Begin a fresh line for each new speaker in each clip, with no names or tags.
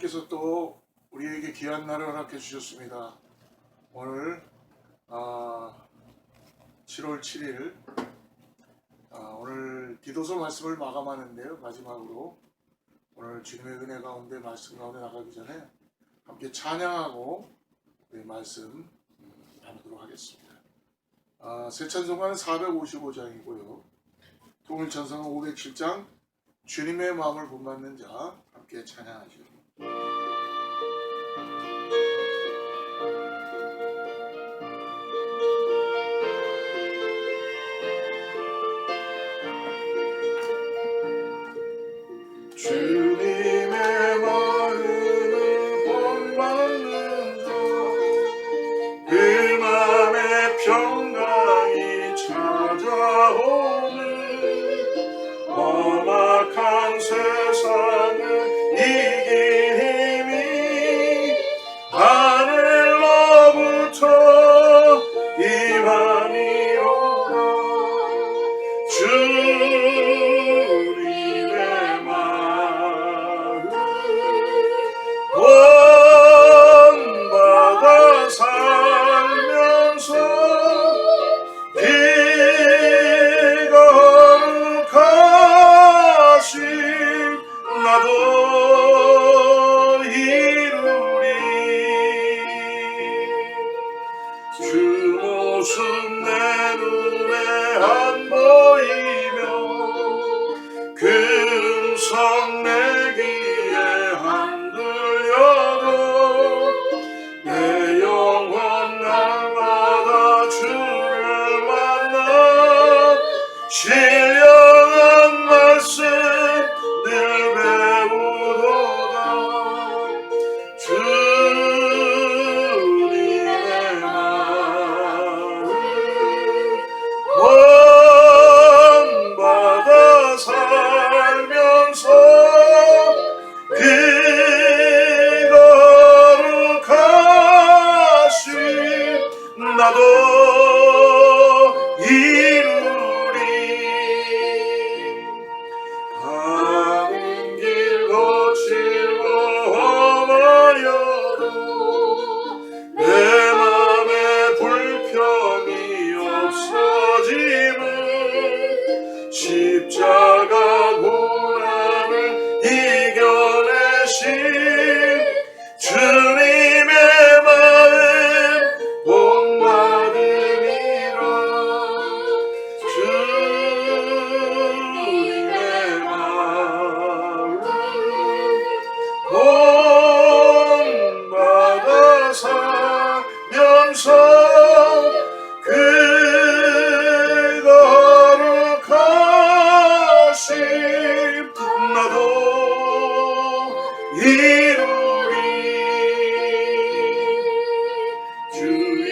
하나님께서 또 우리에게 귀한 날을 허락해 주셨습니다. 오늘 7월 7일 오늘 기도서 말씀을 마감하는데요. 마지막으로 오늘 주님의 은혜 가운데 말씀 가운데 나가기 전에 함께 찬양하고 우리 말씀 나누도록 하겠습니다. 새 찬송가는 455장이고요. 통일 찬송은 507장 주님의 마음을 본받는 자 함께 찬양하죠. 주님의 마음을 본받는 자 그 맘에 평강이 찾아오는 험악한 세상을 이긴 힘이 하늘로부터 임하니로다. 주님의 마음 본받아 살면서 거룩하신 나도 이루리. 주 모습 내 눈에 안 보이며 그 음성 내 귀에 안 들려도 내 영혼 날마다 주를 만나 신령한 말씀 늘 배우도다. 주님의 마음 본받아 살면서 그 거룩하신 나도 이루리. 가는 길 거칠고 험하여도 내 맘에 불평이 없어짐은 십자가 고난을 이겨내신 주님의 마음 본받음이라. 주님의 마음 본받아 살면서 그 거룩하신 나도 이루리. 주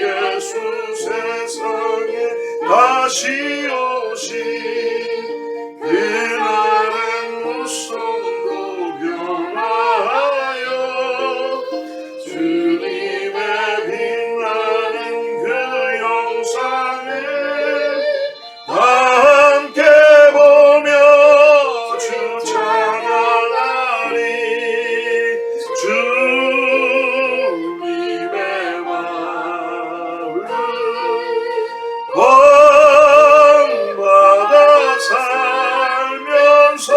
예수 세상에 다시 오신 그날의 무성도 변화하여 주님의 빛나는 그 영상을 함께 보며 주 찬양하리. 주님의 마음 본받아 살면서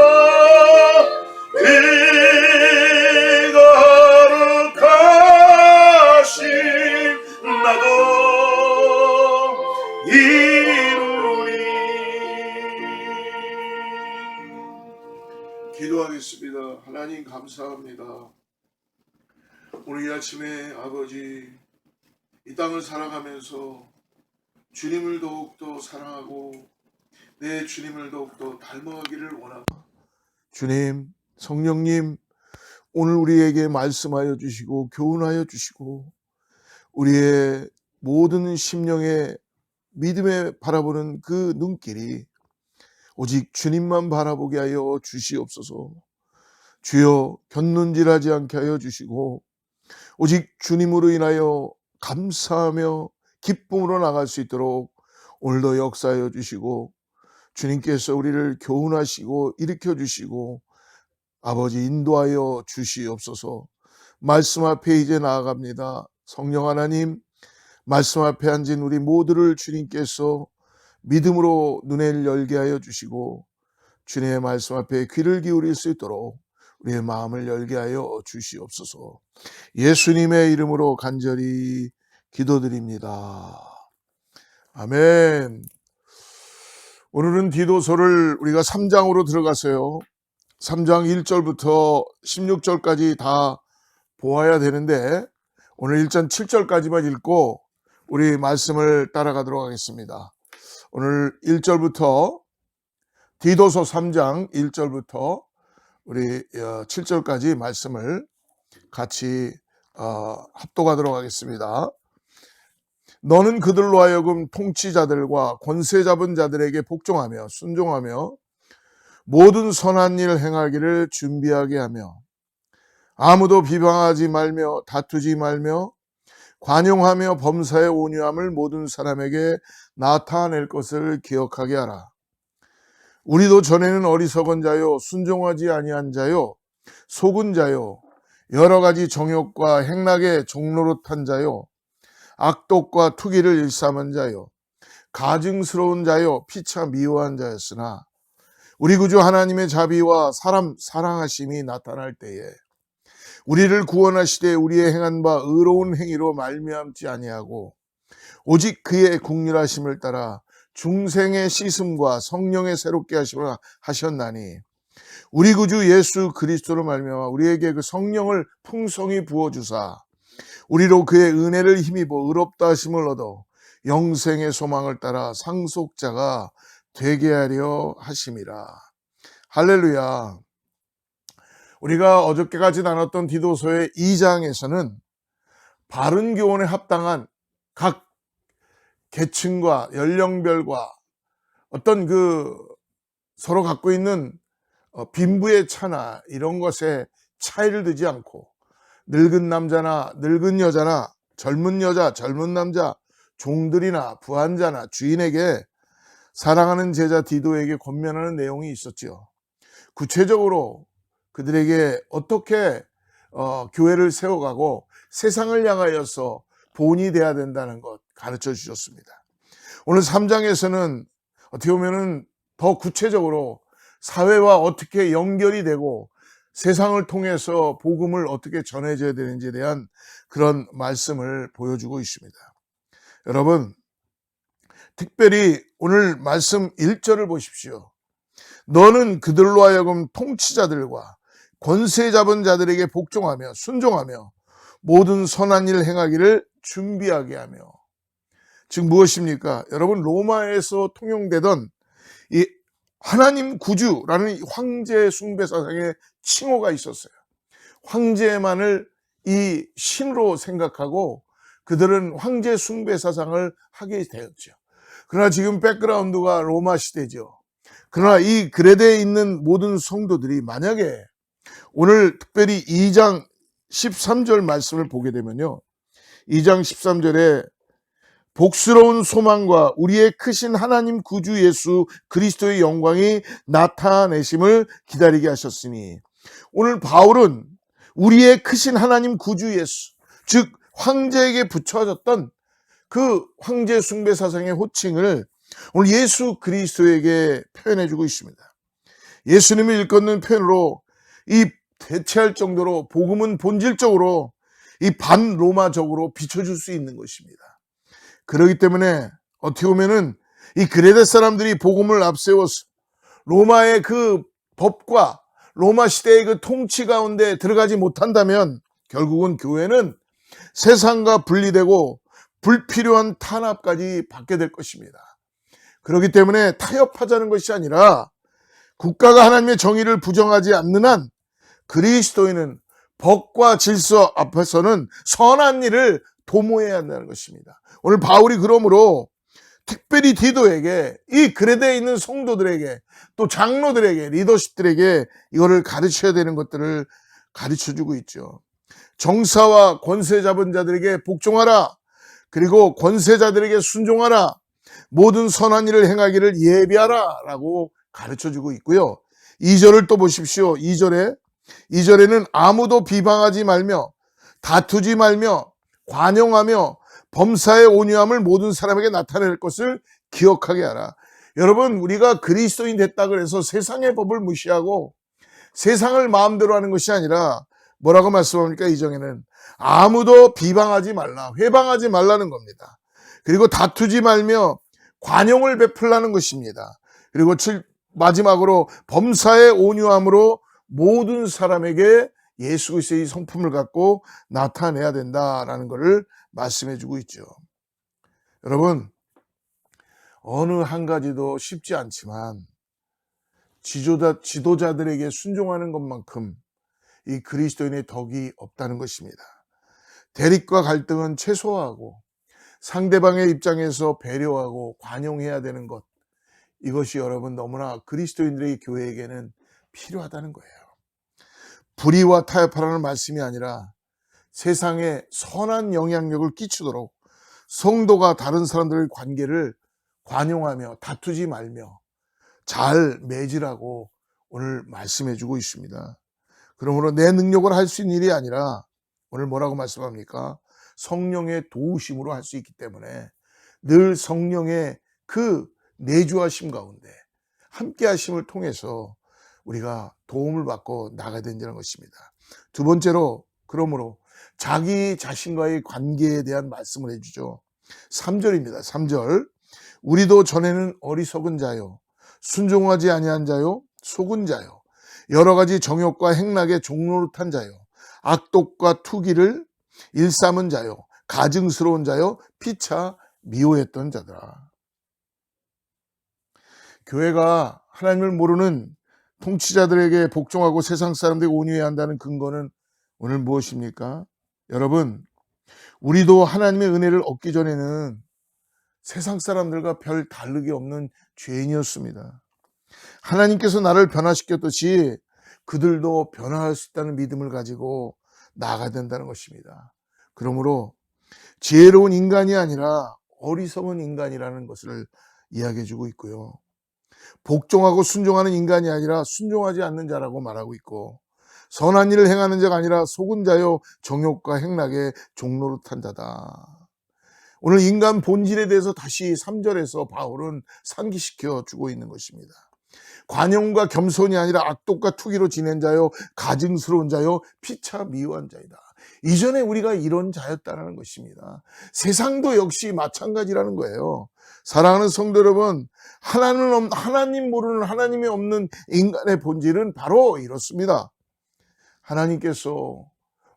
그 거룩하신 나도 이루리. 기도하겠습니다. 하나님 감사합니다. 오늘 이 아침에 아버지 이 땅을 살아가면서 주님을 더욱더 사랑하고 내 주님을 더욱더 닮아가기를 원합니다. 주님, 성령님, 오늘 우리에게 말씀하여 주시고 교훈하여 주시고 우리의 모든 심령의 믿음에 바라보는 그 눈길이 오직 주님만 바라보게 하여 주시옵소서. 주여, 곁눈질하지 않게 하여 주시고 오직 주님으로 인하여 감사하며 기쁨으로 나갈 수 있도록 오늘도 역사하여 주시고 주님께서 우리를 교훈하시고 일으켜 주시고 아버지 인도하여 주시옵소서. 말씀 앞에 이제 나아갑니다. 성령 하나님, 말씀 앞에 앉은 우리 모두를 주님께서 믿음으로 눈을 열게 하여 주시고 주님의 말씀 앞에 귀를 기울일 수 있도록 우리의 마음을 열게 하여 주시옵소서. 예수님의 이름으로 간절히 기도드립니다. 아멘. 오늘은 디도서를 우리가 3장으로 들어가서요. 3장 1절부터 16절까지 다 보아야 되는데 오늘 일단 7절까지만 읽고 우리 말씀을 따라가도록 하겠습니다. 오늘 1절부터 디도서 3장 1절부터 우리 7절까지 말씀을 같이 합독하도록 하겠습니다. 너는 그들로 하여금 통치자들과 권세 잡은 자들에게 복종하며 순종하며 모든 선한 일 행하기를 준비하게 하며 아무도 비방하지 말며 다투지 말며 관용하며 범사의 온유함을 모든 사람에게 나타낼 것을 기억하게 하라. 우리도 전에는 어리석은 자요 순종하지 아니한 자요 속은 자요 여러 가지 정욕과 행락에 종노릇한 자요 악독과 투기를 일삼은 자요 가증스러운 자요 피차 미워한 자였으나 우리 구주 하나님의 자비와 사람 사랑하심이 나타날 때에 우리를 구원하시되 우리의 행한 바 의로운 행위로 말미암지 아니하고 오직 그의 국률하심을 따라 중생의 씻음과 성령의 새롭게 하심을 하셨나니 우리 구주 예수 그리스도로 말미암아 우리에게 그 성령을 풍성히 부어주사 우리로 그의 은혜를 힘입어 의롭다 하심을 얻어 영생의 소망을 따라 상속자가 되게 하려 하심이라. 할렐루야. 우리가 어저께까지 나눴던 디도서의 2장에서는 바른 교훈에 합당한 각 계층과 연령별과 어떤 서로 갖고 있는 빈부의 차나 이런 것에 차이를 두지 않고 늙은 남자나 늙은 여자나 젊은 여자, 젊은 남자, 종들이나 부한자나 주인에게 사랑하는 제자 디도에게 권면하는 내용이 있었죠. 구체적으로 그들에게 어떻게 교회를 세워가고 세상을 향하여서 본이 돼야 된다는 것 가르쳐 주셨습니다. 오늘 3장에서는 어떻게 보면은 더 구체적으로 사회와 어떻게 연결이 되고 세상을 통해서 복음을 어떻게 전해져야 되는지에 대한 그런 말씀을 보여주고 있습니다. 여러분, 특별히 오늘 말씀 1절을 보십시오. 너는 그들로 하여금 통치자들과 권세 잡은 자들에게 복종하며 순종하며 모든 선한 일 행하기를 준비하게 하며. 즉 무엇입니까? 여러분, 로마에서 통용되던 이 하나님 구주라는 황제 숭배 사상의 칭호가 있었어요. 황제만을 이 신으로 생각하고 그들은 황제 숭배 사상을 하게 되었죠. 그러나 지금 백그라운드가 로마 시대죠. 그러나 이 그레데에 있는 모든 성도들이 만약에 오늘 특별히 2장 13절 말씀을 보게 되면요. 2장 13절에 복스러운 소망과 우리의 크신 하나님 구주 예수 그리스도의 영광이 나타내심을 기다리게 하셨으니, 오늘 바울은 우리의 크신 하나님 구주 예수, 즉 황제에게 붙여졌던 그 황제 숭배 사상의 호칭을 오늘 예수 그리스도에게 표현해주고 있습니다. 예수님을 일컫는 표현으로 이 대체할 정도로 복음은 본질적으로 이 반로마적으로 비춰줄 수 있는 것입니다. 그렇기 때문에 어떻게 보면은 이 그레데 사람들이 복음을 앞세워서 로마의 그 법과 로마 시대의 그 통치 가운데 들어가지 못한다면 결국은 교회는 세상과 분리되고 불필요한 탄압까지 받게 될 것입니다. 그렇기 때문에 타협하자는 것이 아니라 국가가 하나님의 정의를 부정하지 않는 한 그리스도인은 법과 질서 앞에서는 선한 일을 도모해야 한다는 것입니다. 오늘 바울이 그러므로 특별히 디도에게, 이 그레데에 있는 성도들에게, 또 장로들에게, 리더십들에게 이거를 가르쳐야 되는 것들을 가르쳐주고 있죠. 정사와 권세 잡은 자들에게 복종하라. 그리고 권세자들에게 순종하라. 모든 선한 일을 행하기를 예비하라 라고 가르쳐주고 있고요. 2절을 또 보십시오. 2절에는 아무도 비방하지 말며
다투지 말며 관용하며 범사의 온유함을 모든 사람에게 나타낼 것을 기억하게 하라. 여러분, 우리가 그리스도인 됐다 그래서 세상의 법을 무시하고 세상을 마음대로 하는 것이 아니라 뭐라고 말씀합니까? 이정에는 아무도 비방하지 말라, 회방하지 말라는 겁니다. 그리고 다투지 말며 관용을 베풀라는 것입니다. 그리고 마지막으로 범사의 온유함으로 모든 사람에게 예수 그리스도의 성품을 갖고 나타내야 된다라는 것을 말씀해 주고 있죠. 여러분, 어느 한 가지도 쉽지 않지만 지도자들에게 순종하는 것만큼 이 그리스도인의 덕이 없다는 것입니다. 대립과 갈등은 최소화하고 상대방의 입장에서 배려하고 관용해야 되는 것, 이것이 여러분 너무나 그리스도인들의 교회에게는 필요하다는 거예요. 불의와 타협하라는 말씀이 아니라 세상에 선한 영향력을 끼치도록 성도가 다른 사람들의 관계를 관용하며 다투지 말며 잘 맺으라고 오늘 말씀해 주고 있습니다. 그러므로 내 능력으로 할 수 있는 일이 아니라 오늘 뭐라고 말씀합니까? 성령의 도우심으로 할 수 있기 때문에 늘 성령의 그 내주하심 가운데 함께 하심을 통해서 우리가 도움을 받고 나가야 된다는 것입니다. 두 번째로, 그러므로 자기 자신과의 관계에 대한 말씀을 해주죠. 3절입니다. 3절. 우리도 전에는 어리석은 자요, 순종하지 아니한 자요, 속은 자요, 여러 가지 정욕과 행락에 종노릇한 자요, 악독과 투기를 일삼은 자요, 가증스러운 자요, 피차 미워했던 자더라. 교회가 하나님을 모르는 통치자들에게 복종하고 세상 사람들에게 온유해야 한다는 근거는 오늘 무엇입니까? 여러분, 우리도 하나님의 은혜를 얻기 전에는 세상 사람들과 별 다르게 없는 죄인이었습니다. 하나님께서 나를 변화시켰듯이 그들도 변화할 수 있다는 믿음을 가지고 나아가야 된다는 것입니다. 그러므로 지혜로운 인간이 아니라 어리석은 인간이라는 것을 이야기해 주고 있고요. 복종하고 순종하는 인간이 아니라 순종하지 않는 자라고 말하고 있고, 선한 일을 행하는 자가 아니라 속은 자요 정욕과 행락에 종노릇한 자다. 오늘 인간 본질에 대해서 다시 3절에서 바울은 상기시켜 주고 있는 것입니다. 관용과 겸손이 아니라 악독과 투기로 지낸 자요, 가증스러운 자요, 피차 미워한 자이다. 이전에 우리가 이런 자였다는 것입니다. 세상도 역시 마찬가지라는 거예요. 사랑하는 성도 여러분, 하나님 모르는, 하나님이 없는 인간의 본질은 바로 이렇습니다. 하나님께서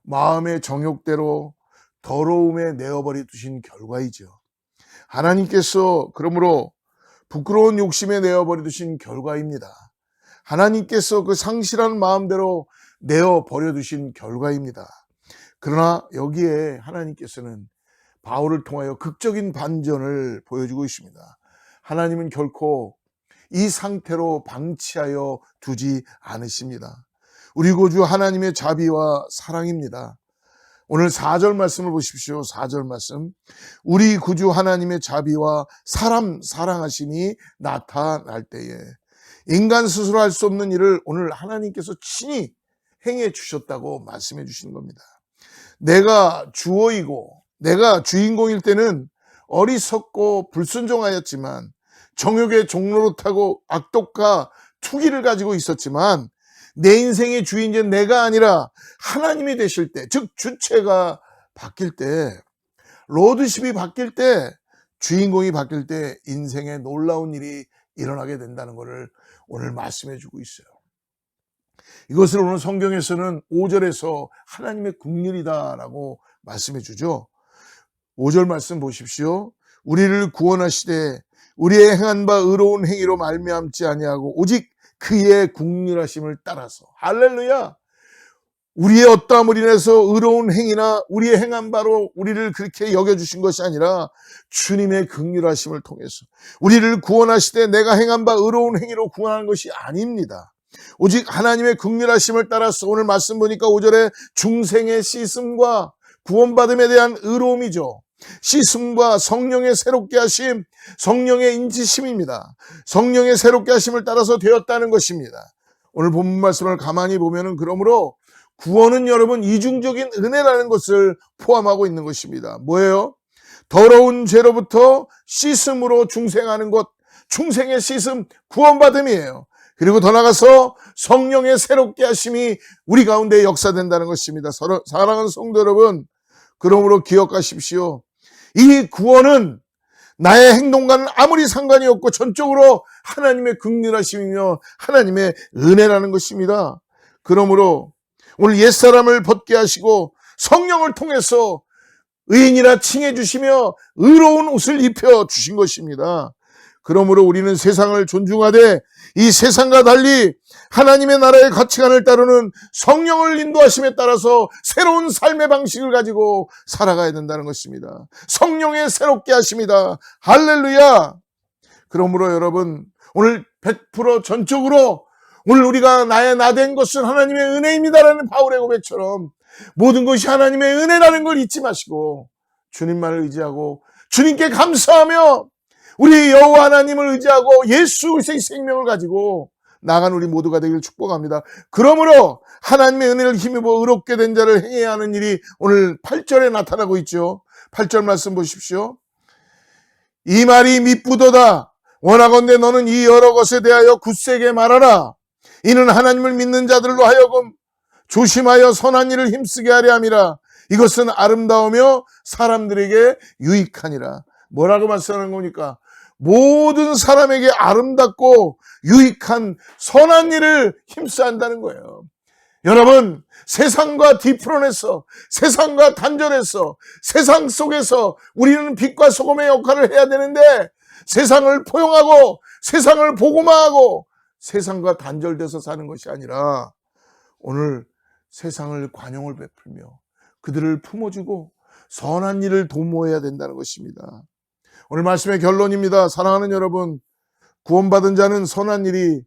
마음의 정욕대로 더러움에 내어버려 두신 결과이죠. 하나님께서 그러므로 부끄러운 욕심에 내어버려 두신 결과입니다. 하나님께서 그 상실한 마음대로 내어버려 두신 결과입니다. 그러나 여기에 하나님께서는 바울을 통하여 극적인 반전을 보여주고 있습니다. 하나님은 결코 이 상태로 방치하여 두지 않으십니다. 우리 구주 하나님의 자비와 사랑입니다. 오늘 4절 말씀을 보십시오. 4절 말씀. 우리 구주 하나님의 자비와 사람 사랑하심이 나타날 때에 인간 스스로 할 수 없는 일을 오늘 하나님께서 친히 행해 주셨다고 말씀해 주시는 겁니다. 내가 주어이고 내가 주인공일 때는 어리석고 불순종하였지만 정욕의 종노릇하고 악독과 투기를 가지고 있었지만 내 인생의 주인은 내가 아니라 하나님이 되실 때, 즉 주체가 바뀔 때, 로드십이 바뀔 때, 주인공이 바뀔 때 인생에 놀라운 일이 일어나게 된다는 것을 오늘 말씀해 주고 있어요. 이것을 오늘 성경에서는 5절에서 하나님의 긍휼이다라고 말씀해 주죠. 5절 말씀 보십시오. 우리를 구원하시되 우리의 행한 바 의로운 행위로 말미암지 아니하고 오직 그의 긍휼하심을 따라서. 할렐루야. 우리의 어떠함을 인해서 의로운 행위나 우리의 행한 바로 우리를 그렇게 여겨주신 것이 아니라 주님의 긍휼하심을 통해서 우리를 구원하시되 내가 행한 바 의로운 행위로 구원하는 것이 아닙니다. 오직 하나님의 긍휼하심을 따라서 오늘 말씀 보니까 5절에 중생의 씻음과 구원받음에 대한 의로움이죠. 씻음과 성령의 새롭게 하심, 성령의 인치심입니다. 성령의 새롭게 하심을 따라서 되었다는 것입니다. 오늘 본문 말씀을 가만히 보면은 그러므로 구원은 여러분 이중적인 은혜라는 것을 포함하고 있는 것입니다. 뭐예요? 더러운 죄로부터 씻음으로 중생하는 것, 중생의 씻음, 구원받음이에요. 그리고 더 나아가서 성령의 새롭게 하심이 우리 가운데 역사된다는 것입니다. 사랑하는 성도 여러분, 그러므로 기억하십시오. 이 구원은 나의 행동과는 아무리 상관이 없고 전적으로 하나님의 긍휼하심이며 하나님의 은혜라는 것입니다. 그러므로 오늘 옛사람을 벗게 하시고 성령을 통해서 의인이라 칭해 주시며 의로운 옷을 입혀 주신 것입니다. 그러므로 우리는 세상을 존중하되 이 세상과 달리 하나님의 나라의 가치관을 따르는 성령을 인도하심에 따라서 새로운 삶의 방식을 가지고 살아가야 된다는 것입니다. 성령의 새롭게 하심이다. 할렐루야. 그러므로 여러분, 오늘 100% 전적으로 오늘 우리가 나의 나된 것은 하나님의 은혜입니다라는 바울의 고백처럼 모든 것이 하나님의 은혜라는 걸 잊지 마시고 주님만을 의지하고 주님께 감사하며 우리 여호와 하나님을 의지하고 예수 그리스도의 생명을 가지고 나아간 우리 모두가 되기를 축복합니다. 그러므로 하나님의 은혜를 힘입어 의롭게 된 자를 행해야 하는 일이 오늘 8절에 나타나고 있죠. 8절 말씀 보십시오. 이 말이 미쁘도다. 원하건대 너는 이 여러 것에 대하여 굳세게 말하라. 이는 하나님을 믿는 자들로 하여금 조심하여 선한 일을 힘쓰게 하려 함이라. 이것은 아름다우며 사람들에게 유익하니라. 뭐라고 말씀하는 겁니까? 모든 사람에게 아름답고 유익한 선한 일을 힘써야 한다는 거예요. 여러분, 세상과 뒤풀어내서 세상과 단절해서 세상 속에서 우리는 빛과 소금의 역할을 해야 되는데 세상을 포용하고 세상을 복음화하고 세상과 단절돼서 사는 것이 아니라 오늘 세상을 관용을 베풀며 그들을 품어주고 선한 일을 도모해야 된다는 것입니다. 오늘 말씀의 결론입니다. 사랑하는 여러분, 구원받은 자는 선한 일이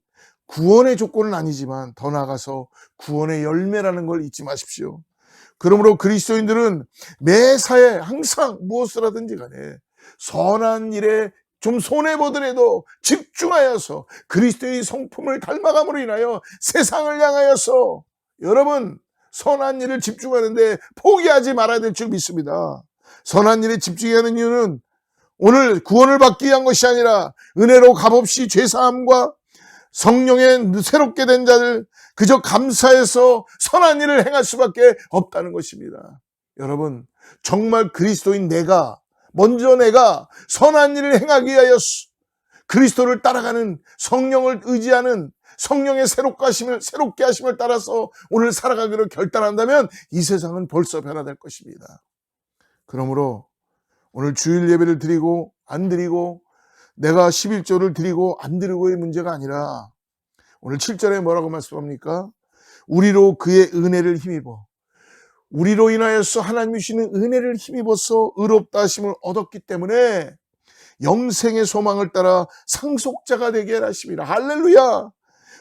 구원의 조건은 아니지만 더 나아가서 구원의 열매라는 걸 잊지 마십시오. 그러므로 그리스도인들은 매사에 항상 무엇을 하든지 간에 선한 일에 좀 손해보더라도 집중하여서 그리스도의 성품을 닮아감으로 인하여 세상을 향하여서 여러분 선한 일을 집중하는데 포기하지 말아야 될 줄 믿습니다. 선한 일에 집중해야 하는 이유는 오늘 구원을 받기 위한 것이 아니라 은혜로 값없이 죄사함과 성령의 새롭게 된 자들 그저 감사해서 선한 일을 행할 수밖에 없다는 것입니다. 여러분, 정말 그리스도인 먼저 내가 선한 일을 행하기 위하여 그리스도를 따라가는 성령을 의지하는 성령의 새롭게 하심을 따라서 오늘 살아가기로 결단한다면 이 세상은 벌써 변화될 것입니다. 그러므로 오늘 주일 예배를 드리고 안 드리고 내가 11조를 드리고 안 드리고의 문제가 아니라 오늘 7절에 뭐라고 말씀합니까? 우리로 그의 은혜를 힘입어 우리로 인하여서 하나님이 주시는 은혜를 힘입어서 의롭다 하심을 얻었기 때문에 영생의 소망을 따라 상속자가 되게 하심이라. 할렐루야.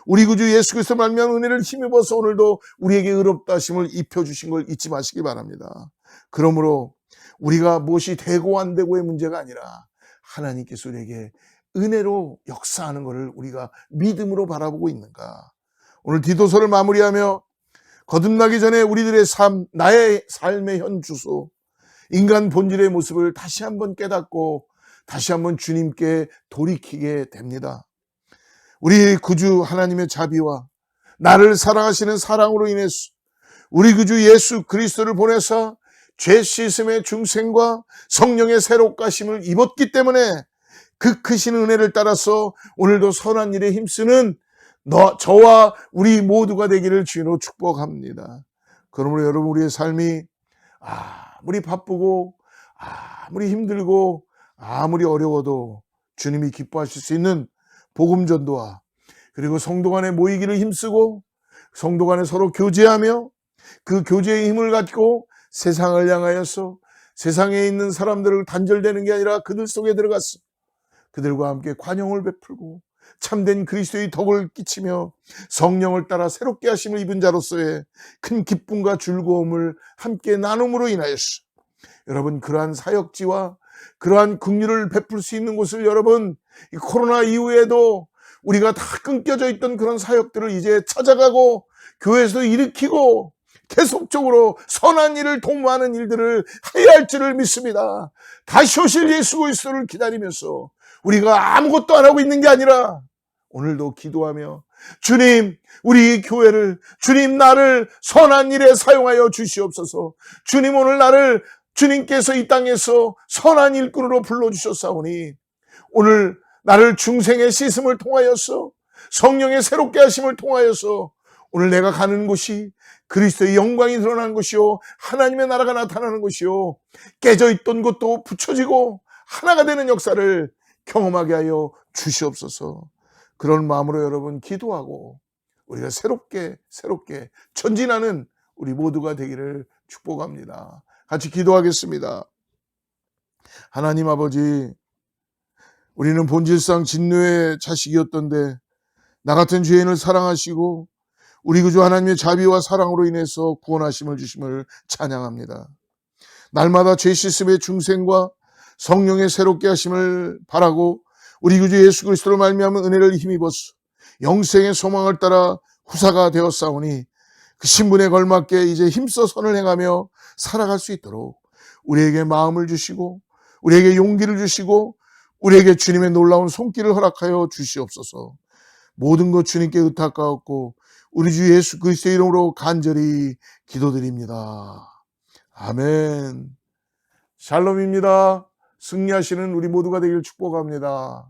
우리 구주 예수 그리스도 말미암은 은혜를 힘입어서 오늘도 우리에게 의롭다 하심을 입혀주신 걸 잊지 마시기 바랍니다. 그러므로 우리가 무엇이 되고 안 되고의 문제가 아니라 하나님께서 우리에게 은혜로 역사하는 것을 우리가 믿음으로 바라보고 있는가. 오늘 디도서를 마무리하며 거듭나기 전에 우리들의 나의 삶의 현 주소, 인간 본질의 모습을 다시 한번 깨닫고 다시 한번 주님께 돌이키게 됩니다. 우리 구주 하나님의 자비와 나를 사랑하시는 사랑으로 인해서 우리 구주 예수 그리스도를 보내서 죄 씻음의 중생과 성령의 새롭게 하심을 입었기 때문에 그 크신 은혜를 따라서 오늘도 선한 일에 힘쓰는 저와 우리 모두가 되기를 주로 축복합니다. 그러므로 여러분, 우리의 삶이 아무리 바쁘고 아무리 힘들고 아무리 어려워도 주님이 기뻐하실 수 있는 복음 전도와 그리고 성도 간에 모이기를 힘쓰고 성도 간에 서로 교제하며 그 교제의 힘을 갖고 세상을 향하여서 세상에 있는 사람들을 단절되는 게 아니라 그들 속에 들어가서 그들과 함께 관용을 베풀고 참된 그리스도의 덕을 끼치며 성령을 따라 새롭게 하심을 입은 자로서의 큰 기쁨과 즐거움을 함께 나눔으로 인하여서 여러분, 그러한 사역지와 그러한 긍휼을 베풀 수 있는 곳을 여러분, 이 코로나 이후에도 우리가 다 끊겨져 있던 그런 사역들을 이제 찾아가고 교회에서도 일으키고 계속적으로 선한 일을 도모하는 일들을 해야 할 줄을 믿습니다. 다시 오실 예수 그리스도를 기다리면서 우리가 아무것도 안 하고 있는 게 아니라 오늘도 기도하며 주님, 우리 교회를, 주님 나를 선한 일에 사용하여 주시옵소서. 주님, 오늘 나를 주님께서 이 땅에서 선한 일꾼으로 불러주셨사오니 오늘 나를 중생의 씻음을 통하여서 성령의 새롭게 하심을 통하여서 오늘 내가 가는 곳이 그리스도의 영광이 드러나는 것이요, 하나님의 나라가 나타나는 것이요, 깨져있던 것도 붙여지고 하나가 되는 역사를 경험하게 하여 주시옵소서. 그런 마음으로 여러분 기도하고 우리가 새롭게 전진하는 우리 모두가 되기를 축복합니다. 같이 기도하겠습니다. 하나님 아버지, 우리는 본질상 진노의 자식이었던데 나 같은 죄인을 사랑하시고 우리 구주 하나님의 자비와 사랑으로 인해서 구원하심을 주심을 찬양합니다. 날마다 죄 씻음의 중생과 성령의 새롭게 하심을 바라고 우리 구주 예수 그리스도로 말미암은 은혜를 힘입어서 영생의 소망을 따라 후사가 되었사오니 그 신분에 걸맞게 이제 힘써 선을 행하며 살아갈 수 있도록 우리에게 마음을 주시고 우리에게 용기를 주시고 우리에게 주님의 놀라운 손길을 허락하여 주시옵소서. 모든 것 주님께 의탁하옵고 우리 주 예수 그리스도의 이름으로 간절히 기도드립니다. 아멘. 샬롬입니다. 승리하시는 우리 모두가 되길 축복합니다.